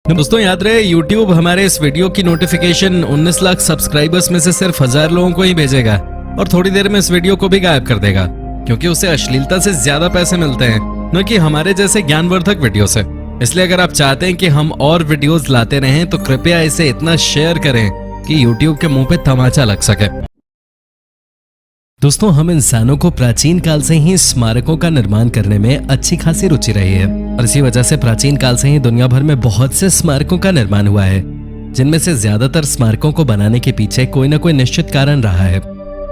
दोस्तों याद रहे, YouTube हमारे इस वीडियो की नोटिफिकेशन 19 लाख सब्सक्राइबर्स में से सिर्फ 1000 लोगों को ही भेजेगा और थोड़ी देर में इस वीडियो को भी गायब कर देगा, क्योंकि उसे अश्लीलता से ज्यादा पैसे मिलते हैं, न कि हमारे जैसे ज्ञानवर्धक वीडियो से। इसलिए अगर आप चाहते हैं कि हम और वीडियोस लाते रहें तो कृपया इसे इतना शेयर करें कि YouTube के मुंह पे तमाचा लग सके। दोस्तों, हम इंसानों को प्राचीन काल से ही स्मारकों का निर्माण करने में अच्छी खासी रुचि रही है और इसी वजह से प्राचीन काल से ही दुनिया भर में बहुत से स्मारकों का निर्माण हुआ है, जिनमें से ज्यादातर स्मारकों को बनाने के पीछे कोई न कोई निश्चित कारण रहा है।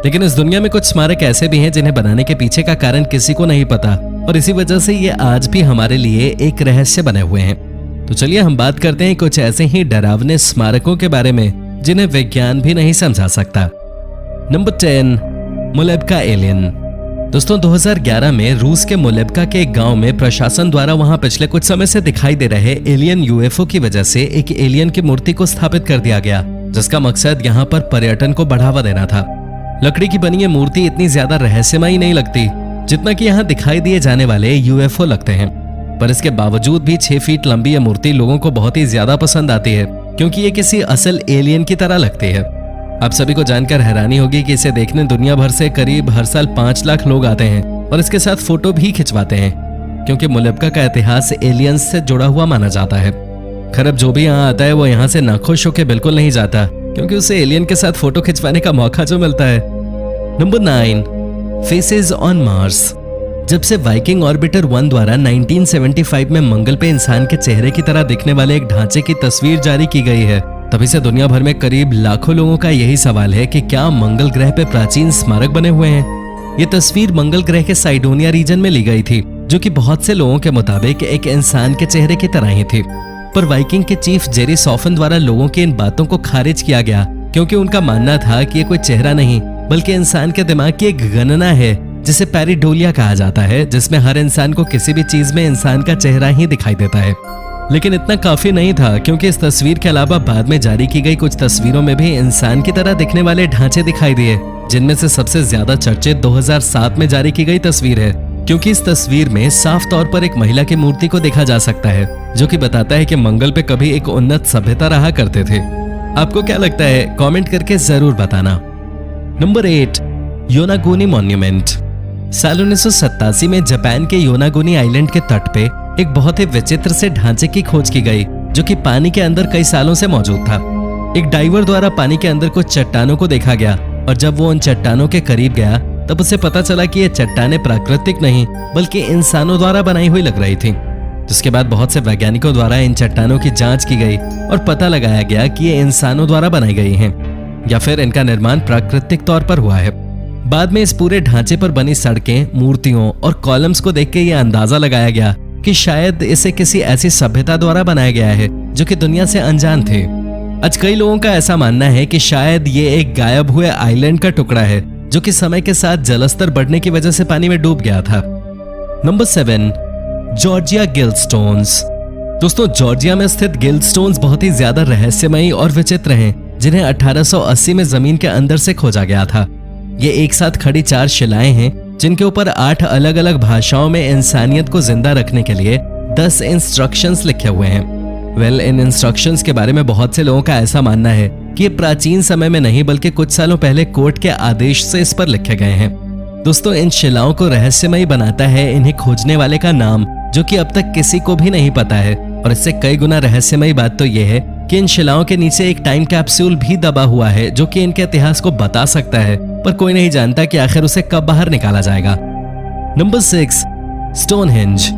लेकिन इस दुनिया में कुछ स्मारक ऐसे भी हैं जिन्हें बनाने के पीछे का कारण किसी को नहीं पता और इसी वजह से ये आज भी हमारे लिए एक रहस्य बने हुए हैं। तो चलिए हम बात करते हैं कुछ ऐसे ही डरावने स्मारकों के बारे में जिन्हें विज्ञान भी नहीं समझा सकता। नंबर 10, मुलेबका एलियन। दोस्तों, 2011 में रूस के मुलेबका के एक गांव में प्रशासन द्वारा वहां पिछले कुछ समय से दिखाई दे रहे एलियन यूएफओ की वजह से एक एलियन की मूर्ति को स्थापित कर दिया गया, जिसका मकसद यहां पर पर्यटन को बढ़ावा देना था। लकड़ी की बनी ये मूर्ति इतनी ज्यादा रहस्यमयी नहीं लगती जितना कि यहाँ दिखाई दिए जाने वाले यूएफओ लगते हैं, पर इसके बावजूद भी 6 फीट लंबी ये मूर्ति लोगों को बहुत ही ज्यादा पसंद आती है, क्योंकि ये किसी असल एलियन की तरह लगती है। आप सभी को जानकर हैरानी होगी कि इसे देखने दुनिया भर से करीब हर साल 5 लाख लोग आते हैं और इसके साथ फोटो भी खिंचवाते हैं, क्योंकि मुलेबका का इतिहास एलियंस से जुड़ा हुआ माना जाता है। खैर, अब जो भी यहाँ आता है वो यहाँ से नाखुश होकर बिल्कुल नहीं जाता, क्योंकि उसे एलियन के साथ फोटो खिंचवाने का मौका जो मिलता है। Number 9, faces on Mars. जब से वाइकिंग ऑर्बिटर 1 द्वारा 1975 में मंगल पे इंसान के चेहरे की तरह दिखने वाले एक ढांचे की तस्वीर जारी की गई है, तभी से दुनिया भर में करीब लाखों लोगों का यही सवाल है कि क्या मंगल ग्रह पे प्राचीन स्मारक बने हुए हैं। ये तस्वीर मंगल ग्रह के साइडोनिया रीजन में ली गई थी, जो कि बहुत से लोगों के मुताबिक एक इंसान के चेहरे की तरह ही थी। पर वाइकिंग के चीफ जेरी सॉफन द्वारा लोगों की इन बातों को खारिज किया गया, क्योंकि उनका मानना था कि ये कोई चेहरा नहीं बल्कि इंसान के दिमाग की एक गणना है, जिसे पैरिडोलिया कहा जाता है, जिसमें हर इंसान को किसी भी चीज में इंसान का चेहरा ही दिखाई देता है। लेकिन इतना काफी नहीं था, क्योंकि इस तस्वीर के अलावा बाद में जारी की गई कुछ तस्वीरों में भी इंसान की तरह दिखने वाले ढांचे दिखाई दिए, जिनमें से सबसे ज्यादा चर्चित 2007 में जारी की गई तस्वीर है, क्योंकि इस तस्वीर में साफ तौर पर एक महिला की मूर्ति को देखा जा सकता है, जो कि बताता है कि मंगल पे कभी एक उन्नत सभ्यता रहा करते थे। आपको क्या लगता है? कॉमेंट करके जरूर बताना। Number 8, Yonaguni monument. साल 1987 में जापान के योनागुनी आइलैंड के तट पे एक बहुत ही विचित्र से ढांचे की खोज की गई, जो कि पानी के अंदर कई सालों से मौजूद था। एक डाइवर द्वारा पानी के अंदर कुछ चट्टानों को देखा गया और जब वो उन चट्टानों के करीब गया तब उसे पता चला कि ये चट्टानें प्राकृतिक नहीं बल्कि इंसानों द्वारा बनाई हुई लग रही थीं। जिसके बाद बहुत से वैज्ञानिकों द्वारा इन चट्टानों की जांच की गई और पता लगाया गया कि ये इंसानों द्वारा बनाई गई हैं या फिर इनका निर्माण प्राकृतिक तौर पर हुआ है। बाद में इस पूरे ढांचे पर बनी सड़कें, मूर्तियों और कॉलम्स को देख के ये अंदाजा लगाया गया कि शायद इसे किसी ऐसी सभ्यता द्वारा बनाया गया है जो कि दुनिया से अनजान थे। आज कई लोगों का ऐसा मानना है कि शायद ये एक गायब हुए आइलैंड का टुकड़ा है, जो कि समय के साथ जलस्तर बढ़ने की वजह से पानी में डूब गया था। Number 7, Georgia Guidestones. दोस्तों, जॉर्जिया में स्थित गिल्डस्टोन्स बहुत ही ज्यादा रहस्यमयी और विचित्र हैं, जिन्हें 1880 में जमीन के अंदर से खोजा गया था। ये एक साथ खड़ी 4 शिलाएं हैं, जिनके ऊपर 8 अलग अलग भाषाओं में इंसानियत को जिंदा रखने के लिए 10 इंस्ट्रक्शंस लिखे हुए हैं। इन इंस्ट्रक्शंस के बारे में बहुत से लोगों का ऐसा मानना है कि ये प्राचीन समय में नहीं बल्कि कुछ सालों पहले कोर्ट के आदेश से इस पर लिखे गए हैं। दोस्तों, इन शिलाओं को रहस्यमयी बनाता है इन्हें खोजने वाले का नाम, जो कि अब तक किसी को भी नहीं पता है। और इससे कई गुना रहस्यमयी बात तो यह है कि इन शिलाओं के नीचे एक टाइम कैप्सूल भी दबा हुआ है, जो कि इनके इतिहास को बता सकता है, पर कोई नहीं जानता कि आखिर उसे कब बाहर निकाला जाएगा। Number 6, Stonehenge.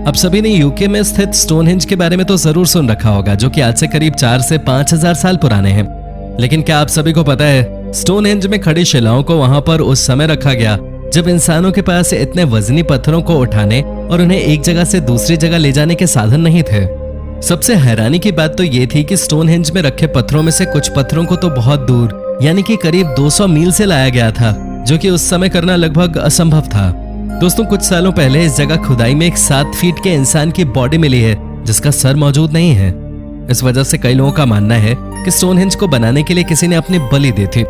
अब सभी ने यूके में स्थित स्टोनहेंज के बारे में तो जरूर सुन रखा होगा, जो कि आज से करीब 4 से 5000 साल पुराने हैं। लेकिन क्या आप सभी को पता है, स्टोनहेंज में खड़ी शिलाओं को वहां पर उस समय रखा गया जब इंसानों के पास इतने वजनी पत्थरों को उठाने और उन्हें एक जगह से दूसरी जगह ले जाने के साधन नहीं थे। सबसे हैरानी की बात तो ये थी कि स्टोनहेंज में रखे पत्थरों में से कुछ पत्थरों को तो बहुत दूर यानी कि करीब 200 मील से लाया गया था, जो कि उस समय करना लगभग असंभव था। दोस्तों, कुछ सालों पहले इस जगह खुदाई में एक 7 फीट के इंसान की बॉडी मिली है, जिसका सर मौजूद नहीं है। इस वजह से कई लोगों का मानना है कि स्टोनहेंज को बनाने के लिए किसी ने अपनी बलि दी थी।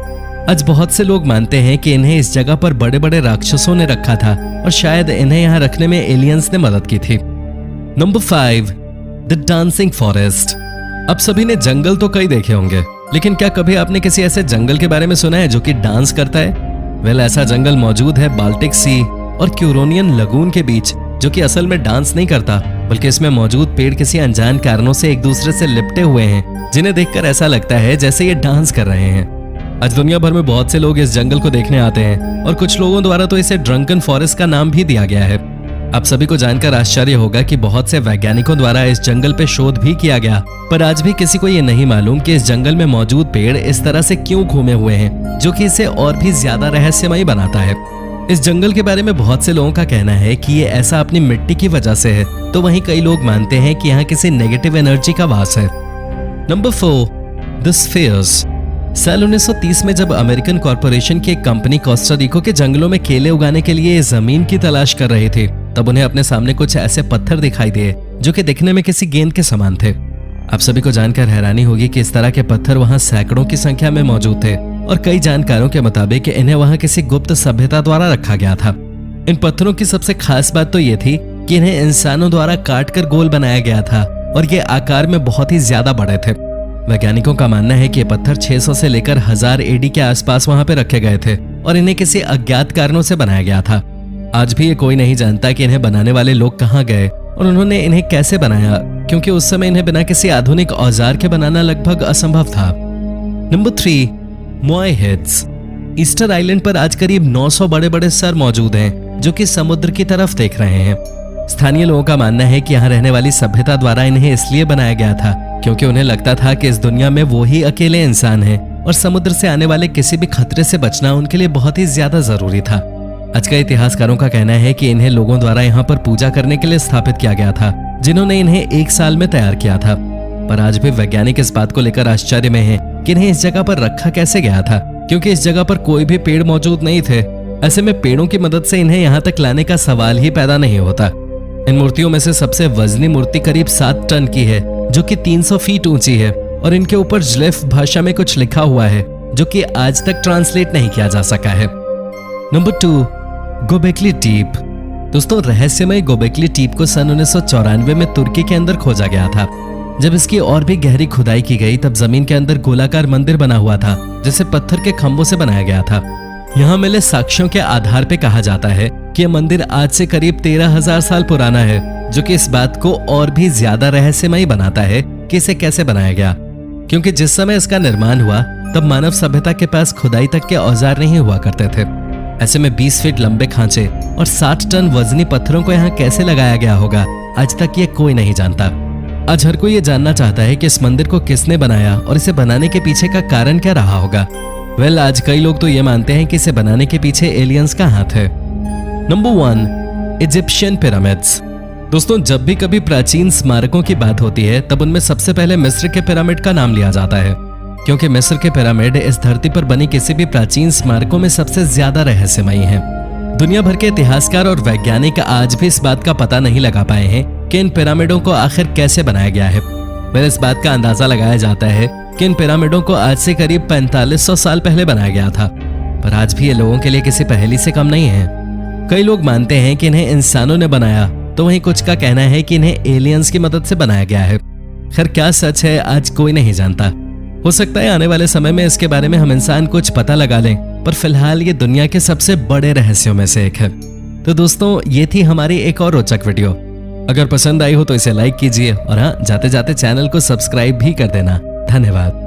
आज बहुत से लोग मानते हैं कि इन्हें इस जगह पर बड़े बड़े राक्षसों ने रखा था और शायद इन्हें यहाँ रखने में एलियंस ने मदद की थी। Number 5, the dancing forest. अब सभी ने जंगल तो कई देखे होंगे, लेकिन क्या कभी आपने किसी ऐसे जंगल के बारे में सुना है जो कि डांस करता है? वेल, ऐसा जंगल मौजूद है बाल्टिक सी और क्यूरोनियन लगून के बीच, जो कि असल में डांस नहीं करता, बल्कि इसमें मौजूद पेड़ किसी अनजान कारणों से एक दूसरे से लिपटे हुए हैं, जिन्हें देखकर ऐसा लगता है जैसे ये डांस कर रहे हैं। आज दुनिया भर में बहुत से लोग इस जंगल को देखने आते हैं और कुछ लोगों द्वारा तो इसे ड्रंकन फॉरेस्ट का नाम भी दिया गया है। आप सभी को जानकर आश्चर्य होगा कि बहुत से वैज्ञानिकों द्वारा इस जंगल पे शोध भी किया गया, पर आज भी किसी को ये नहीं मालूम कि इस जंगल में मौजूद पेड़ इस तरह से क्यों घूमे हुए हैं, जो कि इसे और भी ज्यादा रहस्यमयी बनाता है। इस जंगल के बारे में बहुत से लोगों का कहना है कि ये ऐसा अपनी मिट्टी की वजह से है, तो वहीं कई लोग मानते हैं कि यहाँ किसी नेगेटिव एनर्जी का वास है। Number 4, the spheres. साल 1930 में जब अमेरिकन कॉर्पोरेशन की एक कंपनी कोस्टा रिको के जंगलों में केले उगाने के लिए जमीन की तलाश कर रही थी, तब उन्हें अपने सामने कुछ ऐसे पत्थर दिखाई दिए जो कि दिखने में किसी गेंद के समान थे। आप सभी को जानकर हैरानी होगी कि इस तरह के पत्थर वहां सैकड़ों की संख्या में मौजूद थे और कई जानकारों के मुताबिक इन्हें वहां किसी गुप्त सभ्यता द्वारा रखा गया था। इन पत्थरों की सबसे खास बात तो ये थी कि इन्हें इंसानों द्वारा काट कर गोल बनाया गया था और ये आकार में बहुत ही ज्यादा बड़े थे। वैज्ञानिकों का मानना है कि ये पत्थर 600 से लेकर 1000 एडी के आसपास वहां पे रखे गए थे और इन्हें किसी अज्ञात कारणों से बनाया गया था। आज भी ये कोई नहीं जानता कि इन्हें बनाने वाले लोग कहाँ गए और उन्होंने इन्हें कैसे बनाया, क्योंकि उस समय इन्हें बिना किसी आधुनिक औजार के बनाना लगभग असंभव था। Number 3, Moai heads. Easter island पर आज करीब 900 बड़े बड़े सर मौजूद हैं जो कि समुद्र की तरफ देख रहे हैं। स्थानीय लोगों का मानना है कि यहाँ रहने वाली सभ्यता द्वारा इन्हें इसलिए बनाया गया था क्योंकि उन्हें लगता था कि इस दुनिया में वो ही अकेले इंसान हैं और समुद्र से आने वाले किसी भी खतरे से बचना उनके लिए बहुत ही ज्यादा जरूरी था। आज का इतिहासकारों का कहना है कि इन्हें लोगों द्वारा यहाँ पर पूजा करने के लिए स्थापित किया गया था, जिन्होंने इन्हें 1 साल में तैयार किया था। पर आज भी वैज्ञानिक इस बात को लेकर आश्चर्य में हैं कि इन्हें इस जगह पर रखा कैसे गया था, क्योंकि इस जगह पर कोई भी पेड़ मौजूद नहीं थे। ऐसे में पेड़ों की मदद से इन्हें यहाँ तक लाने का सवाल ही पैदा नहीं होता। इन मूर्तियों में से सबसे वजनी मूर्ति करीब 7 टन की है, जो कि 300 फीट ऊंची है और इनके ऊपर ज्लेफ भाषा में कुछ लिखा हुआ है जो कि आज तक ट्रांसलेट नहीं किया जा सका है। नंबर 2, गोबेकली द्वीप। दोस्तों, रहस्यमय गोबेकली द्वीप को सन 1994 में तुर्की के अंदर खोजा गया था। जब इसकी और भी गहरी खुदाई की गई तब जमीन के अंदर गोलाकार मंदिर बना हुआ था, जिसे पत्थर के खंभों से बनाया गया था। यहाँ मिले साक्ष्यों के आधार पर कहा जाता है कि यह मंदिर आज से करीब 13,000 साल पुराना है, जो कि इस बात को और भी ज्यादा रहस्यमयी बनाता है कि इसे कैसे बनाया गया, क्योंकि जिस समय इसका निर्माण हुआ तब मानव सभ्यता के पास खुदाई तक के औजार नहीं हुआ करते थे। ऐसे में 20 फीट लंबे खांचे और 60 टन वजनी पत्थरों को यहाँ कैसे लगाया गया होगा, आज तक ये कोई नहीं जानता। आज हर कोई ये जानना चाहता है कि इस मंदिर को किसने बनाया और इसे बनाने के पीछे का कारण क्या रहा होगा। वेल, आज कई लोग तो ये मानते हैं कि इसे बनाने के पीछे एलियंस का हाथ है। Number 1, Egyptian pyramids. दोस्तों, जब भी कभी प्राचीन स्मारकों की बात होती है तब उनमें सबसे पहले मिस्र के पिरामिड का नाम लिया जाता है, क्योंकि मिस्र के पिरामिड इस धरती पर बनी किसी भी प्राचीन स्मारकों में सबसे ज्यादा रहस्यमयी हैं। दुनिया भर के इतिहासकार और वैज्ञानिक आज भी इस बात का पता नहीं लगा पाए हैं कि इन पिरामिडों को आखिर कैसे बनाया गया है। फिर इस बात का अंदाजा लगाया जाता है कि इन पिरामिडों को आज से करीब 4500 साल पहले बनाया गया था, पर आज भी ये लोगों के लिए किसी पहेली से कम नहीं है। कई लोग मानते हैं कि इन्हें इंसानों ने बनाया, तो वहीं कुछ का कहना है कि इन्हें एलियंस की मदद से बनाया गया है। खैर, क्या सच है आज कोई नहीं जानता। हो सकता है आने वाले समय में इसके बारे में हम इंसान कुछ पता लगा लें, पर फिलहाल ये दुनिया के सबसे बड़े रहस्यों में से एक है। तो दोस्तों, ये थी हमारी एक और रोचक वीडियो। अगर पसंद आई हो तो इसे लाइक कीजिए और हाँ, जाते जाते चैनल को सब्सक्राइब भी कर देना। धन्यवाद।